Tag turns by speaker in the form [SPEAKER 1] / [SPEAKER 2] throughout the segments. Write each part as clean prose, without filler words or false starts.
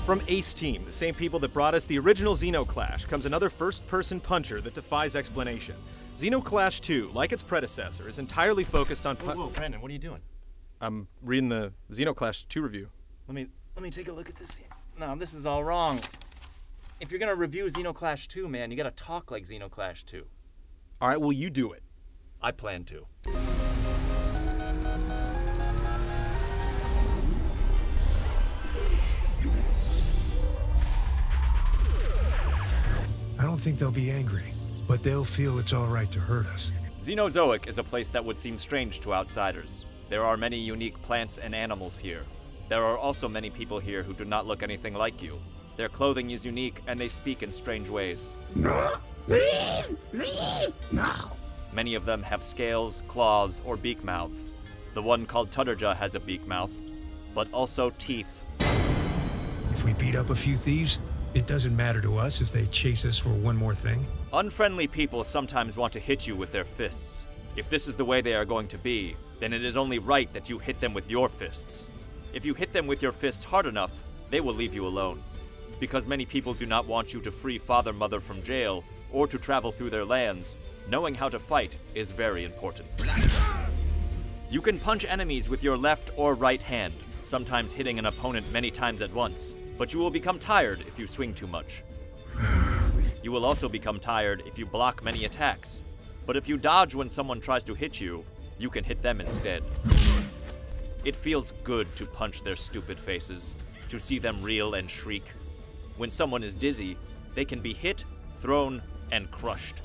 [SPEAKER 1] From Ace Team, the same people that brought us the original Zeno Clash, comes another first-person puncher that defies explanation. Zeno Clash 2, like its predecessor, is entirely focused on
[SPEAKER 2] Whoa, Brandon, what are you doing?
[SPEAKER 1] I'm reading the Zeno Clash 2 review.
[SPEAKER 2] Let me take a look at this. No, this is all wrong. If you're gonna review Zeno Clash 2, man, you gotta talk like Zeno Clash 2.
[SPEAKER 1] All right, well, you do it.
[SPEAKER 2] I plan to.
[SPEAKER 3] I don't think they'll be angry, but they'll feel it's all right to hurt us.
[SPEAKER 2] Xenozoic is a place that would seem strange to outsiders. There are many unique plants and animals here. There are also many people here who do not look anything like you. Their clothing is unique and they speak in strange ways. Many of them have scales, claws, or beak mouths. The one called Tutterja has a beak mouth, but also teeth.
[SPEAKER 3] If we beat up a few thieves, it doesn't matter to us if they chase us for one more thing.
[SPEAKER 2] Unfriendly people sometimes want to hit you with their fists. If this is the way they are going to be, then it is only right that you hit them with your fists. If you hit them with your fists hard enough, they will leave you alone. Because many people do not want you to free Father-Mother from jail, or to travel through their lands, knowing how to fight is very important. You can punch enemies with your left or right hand, sometimes hitting an opponent many times at once, but you will become tired if you swing too much. You will also become tired if you block many attacks, but if you dodge when someone tries to hit you, you can hit them instead. It feels good to punch their stupid faces, to see them reel and shriek. When someone is dizzy, they can be hit, thrown, and crushed.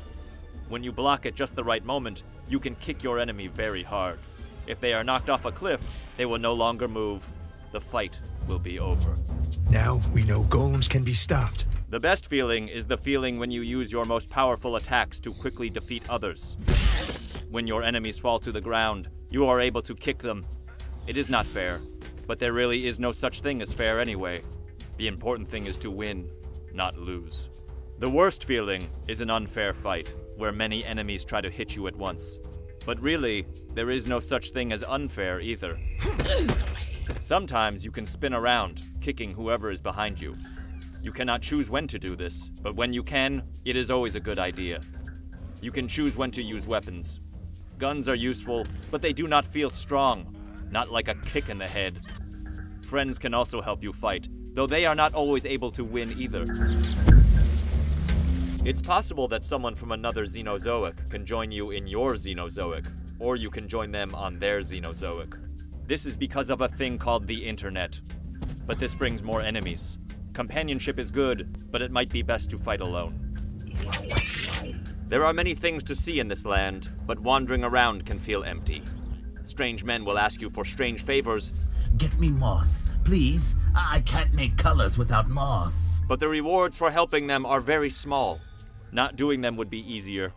[SPEAKER 2] When you block at just the right moment, you can kick your enemy very hard. If they are knocked off a cliff, they will no longer move. The fight will be over.
[SPEAKER 3] Now we know golems can be stopped.
[SPEAKER 2] The best feeling is the feeling when you use your most powerful attacks to quickly defeat others. When your enemies fall to the ground, you are able to kick them. It is not fair, but there really is no such thing as fair anyway. The important thing is to win, not lose. The worst feeling is an unfair fight, where many enemies try to hit you at once. But really, there is no such thing as unfair either. Sometimes you can spin around, kicking whoever is behind you. You cannot choose when to do this, but when you can, it is always a good idea. You can choose when to use weapons. Guns are useful, but they do not feel strong, not like a kick in the head. Friends can also help you fight, though they are not always able to win either. It's possible that someone from another Xenozoic can join you in your Xenozoic, or you can join them on their Xenozoic. This is because of a thing called the internet. But this brings more enemies. Companionship is good, but it might be best to fight alone. There are many things to see in this land, but wandering around can feel empty. Strange men will ask you for strange favors.
[SPEAKER 4] Get me moths, please. I can't make colors without moths.
[SPEAKER 2] But the rewards for helping them are very small. Not doing them would be easier.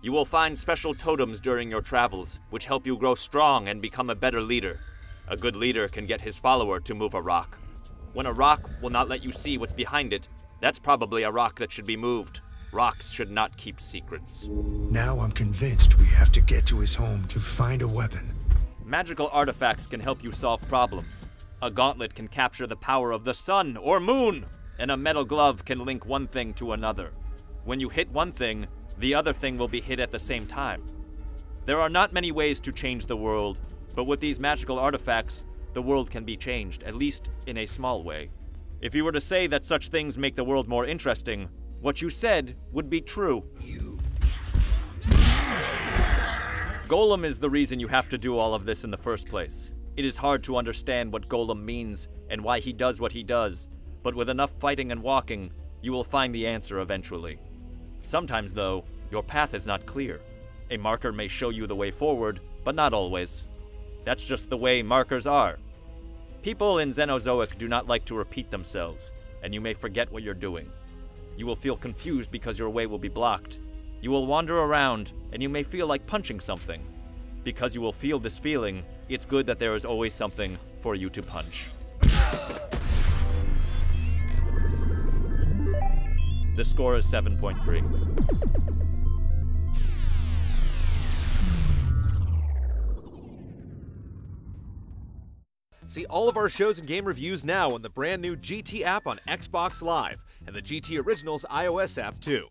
[SPEAKER 2] You will find special totems during your travels, which help you grow strong and become a better leader. A good leader can get his follower to move a rock. When a rock will not let you see what's behind it, that's probably a rock that should be moved. Rocks should not keep secrets.
[SPEAKER 3] Now I'm convinced we have to get to his home to find a weapon.
[SPEAKER 2] Magical artifacts can help you solve problems. A gauntlet can capture the power of the sun or moon, and a metal glove can link one thing to another. When you hit one thing, the other thing will be hit at the same time. There are not many ways to change the world, but with these magical artifacts, the world can be changed, at least in a small way. If you were to say that such things make the world more interesting, what you said would be true. Golem is the reason you have to do all of this in the first place. It is hard to understand what Golem means and why he does what he does, but with enough fighting and walking, you will find the answer eventually. Sometimes, though, your path is not clear. A marker may show you the way forward, but not always. That's just the way markers are. People in Xenozoic do not like to repeat themselves, and you may forget what you're doing. You will feel confused because your way will be blocked. You will wander around, and you may feel like punching something. Because you will feel this feeling, it's good that there is always something for you to punch. The score is 7.3.
[SPEAKER 1] See all of our shows and game reviews now on the brand new GT app on Xbox Live, and the GT Originals iOS app too.